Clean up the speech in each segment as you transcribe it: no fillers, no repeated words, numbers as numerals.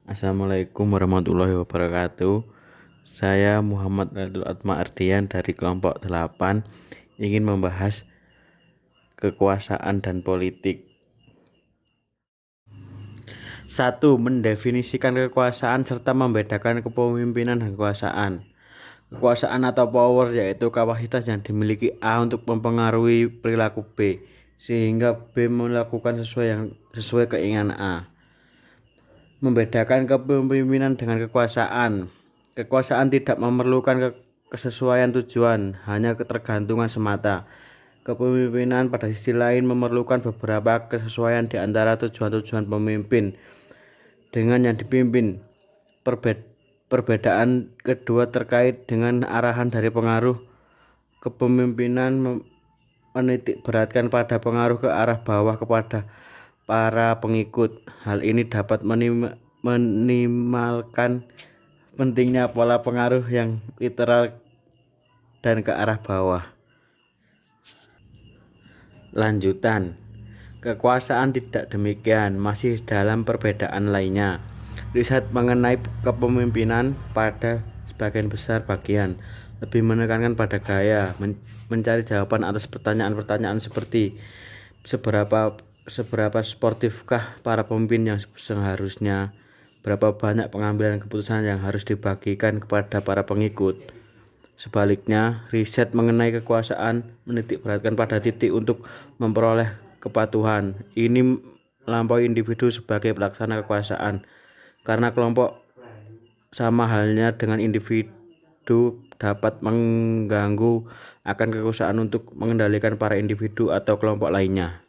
Assalamualaikum warahmatullahi wabarakatuh. Saya Muhammad Radul Atma Ardian dari kelompok 8 ingin membahas kekuasaan dan politik. 1. Mendefinisikan kekuasaan serta membedakan kepemimpinan dan kekuasaan. Kekuasaan atau power yaitu kapasitas yang dimiliki A untuk mempengaruhi perilaku B sehingga B melakukan sesuai keinginan A. Membedakan kepemimpinan dengan kekuasaan. Kekuasaan tidak memerlukan kesesuaian tujuan, hanya ketergantungan semata. Kepemimpinan pada sisi lain memerlukan beberapa kesesuaian di antara tujuan-tujuan pemimpin dengan yang dipimpin. Perbedaan kedua terkait dengan arahan dari pengaruh. Kepemimpinan menitik beratkan pada pengaruh ke arah bawah kepada para pengikut. Hal ini dapat minimalkan pentingnya pola pengaruh yang literal dan ke arah bawah. Lanjutan. Kekuasaan tidak demikian, masih dalam perbedaan lainnya. Riset mengenai kepemimpinan pada sebagian besar bagian lebih menekankan pada gaya, mencari jawaban atas pertanyaan-pertanyaan seperti seberapa sportifkah para pemimpin yang seharusnya, berapa banyak pengambilan keputusan yang harus dibagikan kepada para pengikut. Sebaliknya, riset mengenai kekuasaan menitik beratkan pada titik untuk memperoleh kepatuhan. Ini melampaui individu sebagai pelaksana kekuasaan, karena kelompok sama halnya dengan individu dapat mengganggu akan kekuasaan untuk mengendalikan para individu atau kelompok lainnya.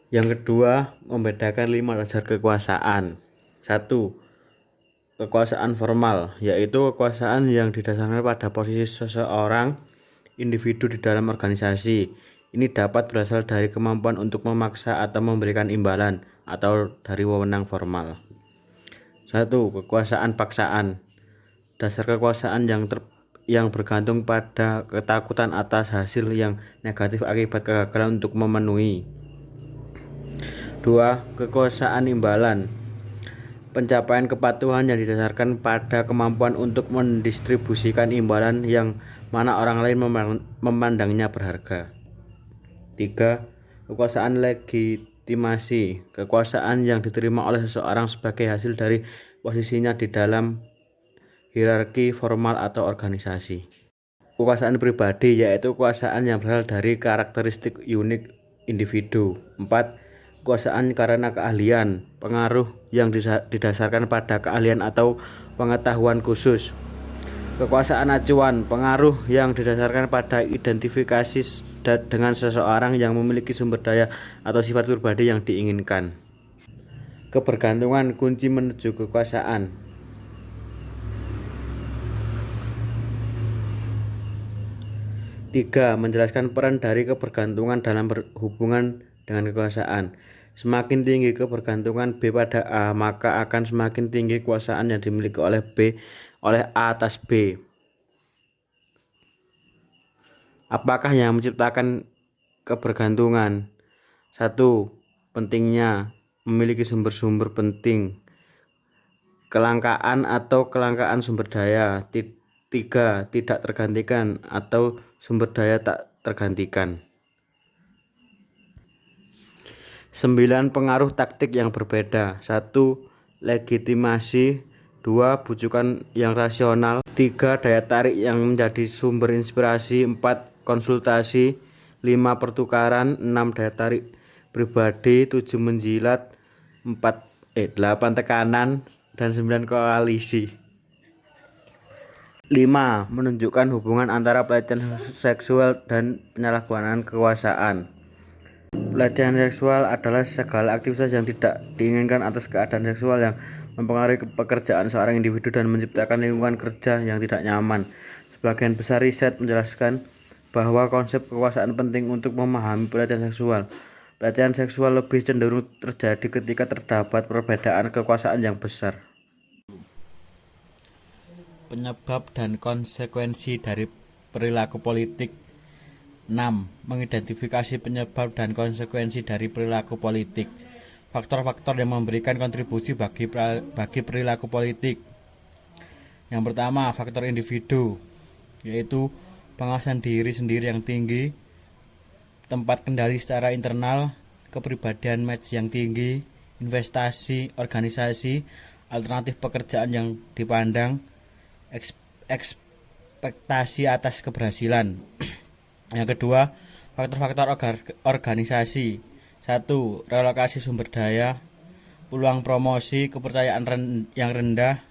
Yang kedua, membedakan 5 dasar kekuasaan. 1. Kekuasaan formal, yaitu kekuasaan yang didasarkan pada posisi seseorang individu di dalam organisasi. Ini dapat berasal dari kemampuan untuk memaksa atau memberikan imbalan atau dari wewenang formal. 1. Kekuasaan paksaan. Dasar kekuasaan yang bergantung pada ketakutan atas hasil yang negatif akibat kegagalan untuk memenuhi. 2. Kekuasaan imbalan. Pencapaian kepatuhan yang didasarkan pada kemampuan untuk mendistribusikan imbalan yang mana orang lain memandangnya berharga. 3. Kekuasaan legitimasi. Kekuasaan yang diterima oleh seseorang sebagai hasil dari posisinya di dalam hierarki formal atau organisasi. Kekuasaan pribadi, yaitu kekuasaan yang berasal dari karakteristik unik individu. 4. Kekuasaan karena keahlian, pengaruh yang didasarkan pada keahlian atau pengetahuan khusus. Kekuasaan acuan, pengaruh yang didasarkan pada identifikasi dengan seseorang yang memiliki sumber daya atau sifat pribadi yang diinginkan. Kebergantungan, kunci menuju kekuasaan. 3. Menjelaskan peran dari kebergantungan dalam berhubungan dengan kekuasaan. Semakin tinggi kebergantungan B pada A, maka akan semakin tinggi kekuasaan yang dimiliki oleh A atas B. Apakah yang menciptakan kebergantungan? 1. Pentingnya memiliki sumber-sumber penting. Kelangkaan sumber daya. 3. Tidak tergantikan atau sumber daya tak tergantikan. 9. Pengaruh taktik yang berbeda. 1. Legitimasi. 2. Bujukan yang rasional. 3. Daya tarik yang menjadi sumber inspirasi. 4. Konsultasi. 5. Pertukaran. 6. Daya tarik pribadi. 7. Menjilat. 8. Tekanan. Dan 9. Koalisi. 5. Menunjukkan hubungan antara pelecehan seksual dan penyalahgunaan kekuasaan. Pelecehan seksual adalah segala aktivitas yang tidak diinginkan atas keadaan seksual yang mempengaruhi pekerjaan seorang individu dan menciptakan lingkungan kerja yang tidak nyaman. Sebagian besar riset menjelaskan bahwa konsep kekuasaan penting untuk memahami pelecehan seksual. Pelecehan seksual lebih cenderung terjadi ketika terdapat perbedaan kekuasaan yang besar. Penyebab dan konsekuensi dari perilaku politik. 6. Mengidentifikasi penyebab dan konsekuensi dari perilaku politik. faktor-faktor yang memberikan kontribusi bagi perilaku politik. Yang pertama, faktor individu, yaitu pengawasan diri sendiri yang tinggi, tempat kendali secara internal, kepribadian match yang tinggi, investasi, organisasi, alternatif pekerjaan yang dipandang, ekspektasi atas keberhasilan. Yang kedua, faktor-faktor organisasi. 1. Relokasi sumber daya, peluang promosi, kepercayaan yang rendah,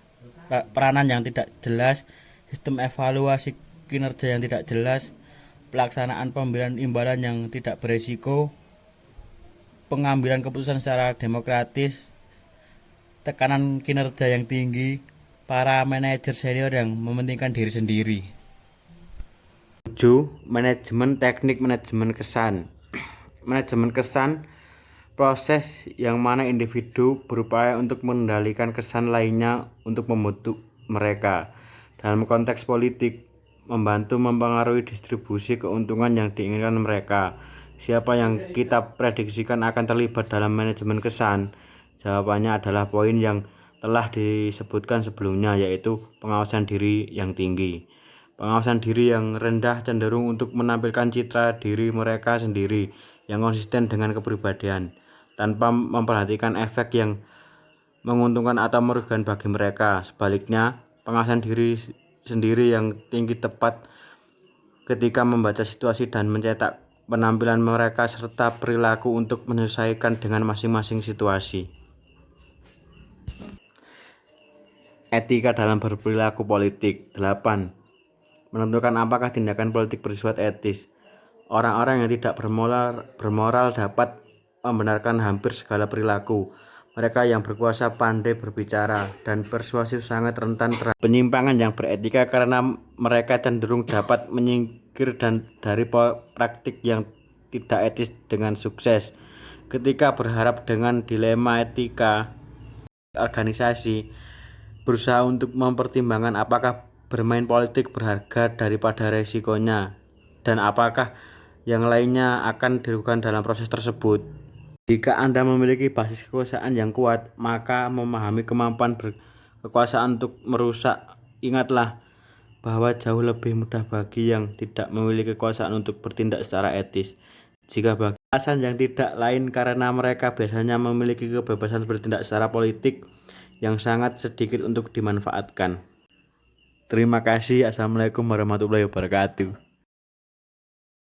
peranan yang tidak jelas, sistem evaluasi kinerja yang tidak jelas, pelaksanaan pemberian imbalan yang tidak beresiko, pengambilan keputusan secara demokratis, tekanan kinerja yang tinggi, para manajer senior yang mementingkan diri sendiri. 7. Manajemen teknik manajemen kesan. Manajemen kesan, proses yang mana individu berupaya untuk mengendalikan kesan lainnya untuk membentuk mereka. Dalam konteks politik, membantu mempengaruhi distribusi keuntungan yang diinginkan mereka. Siapa yang kita prediksikan akan terlibat dalam manajemen kesan? Jawabannya adalah poin yang telah disebutkan sebelumnya, yaitu pengawasan diri yang tinggi. Pengawasan diri yang rendah cenderung untuk menampilkan citra diri mereka sendiri yang konsisten dengan kepribadian, tanpa memperhatikan efek yang menguntungkan atau merugikan bagi mereka. Sebaliknya, pengawasan diri sendiri yang tinggi tepat ketika membaca situasi dan mencetak penampilan mereka serta perilaku untuk menyesuaikan dengan masing-masing situasi. Etika dalam berperilaku politik. 8. Menentukan apakah tindakan politik bersifat etis. Orang-orang yang tidak bermoral dapat membenarkan hampir segala perilaku. Mereka yang berkuasa pandai berbicara dan persuasif sangat rentan terhadap penyimpangan yang beretika karena mereka cenderung dapat menyingkir dari praktik yang tidak etis dengan sukses. Ketika berharap dengan dilema etika, organisasi berusaha untuk mempertimbangkan apakah bermain politik berharga daripada resikonya dan apakah yang lainnya akan dirugikan dalam proses tersebut. Jika Anda memiliki basis kekuasaan yang kuat, maka memahami kemampuan kekuasaan untuk merusak. Ingatlah bahwa jauh lebih mudah bagi yang tidak memiliki kekuasaan untuk bertindak secara etis. Jika bagi alasan yang tidak lain karena mereka biasanya memiliki kebebasan bertindak secara politik yang sangat sedikit untuk dimanfaatkan. Terima kasih. Assalamualaikum warahmatullahi wabarakatuh.